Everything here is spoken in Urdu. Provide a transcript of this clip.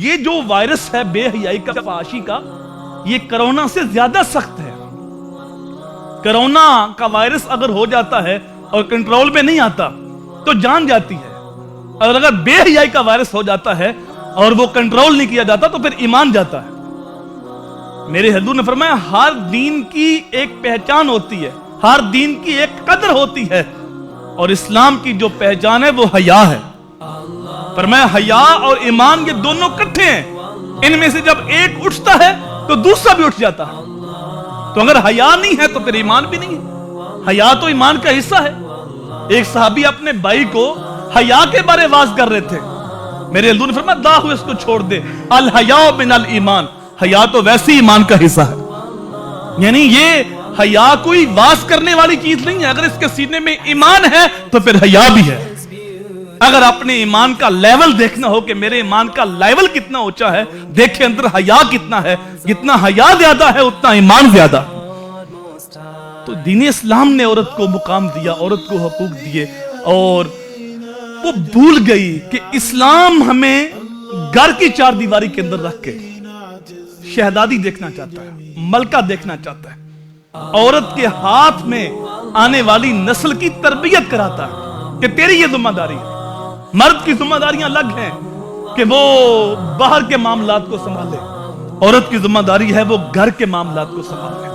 یہ جو وائرس ہے بے حیائی کا، فحاشی کا، یہ کرونا سے زیادہ سخت ہے۔ کرونا کا وائرس اگر ہو جاتا ہے اور کنٹرول میں نہیں آتا تو جان جاتی ہے، اور اگر بے حیائی کا وائرس ہو جاتا ہے اور وہ کنٹرول نہیں کیا جاتا تو پھر ایمان جاتا ہے۔ میرے حضور نے فرمایا ہر دین کی ایک پہچان ہوتی ہے، ہر دین کی ایک قدر ہوتی ہے، اور اسلام کی جو پہچان ہے وہ حیا ہے۔ فرمایا حیا اور ایمان یہ دونوں کٹھے ہیں، ان میں سے جب ایک اٹھتا ہے تو دوسرا بھی اٹھ جاتا ہے۔ تو اگر حیا نہیں ہے تو پھر ایمان بھی نہیں ہے۔ حیا تو ایمان کا حصہ ہے۔ ایک صحابی اپنے بھائی کو حیا کے بارے واز کر رہے تھے، میرے حضور نے فرمایا داہو اس کو چھوڑ دے، الحیاء من الایمان، حیا تو ویسی ایمان کا حصہ ہے۔ یعنی یہ حیا کوئی واز کرنے والی چیز نہیں ہے، اگر اس کے سینے میں ایمان ہے تو پھر حیا بھی ہے۔ اگر اپنے ایمان کا لیول دیکھنا ہو کہ میرے ایمان کا لیول کتنا اونچا ہے، دیکھیں اندر حیا کتنا ہے، جتنا حیا زیادہ ہے اتنا ایمان زیادہ۔ تو دین اسلام نے عورت کو مقام دیا، عورت کو حقوق دیے، اور وہ بھول گئی کہ اسلام ہمیں گھر کی چار دیواری کے اندر رکھ کے شہزادی دیکھنا چاہتا ہے، ملکہ دیکھنا چاہتا ہے، عورت کے ہاتھ میں آنے والی نسل کی تربیت کراتا ہے کہ تیری یہ ذمہ داری ہے۔ مرد کی ذمہ داریاں الگ ہیں کہ وہ باہر کے معاملات کو سنبھالے، عورت کی ذمہ داری ہے وہ گھر کے معاملات کو سنبھالے۔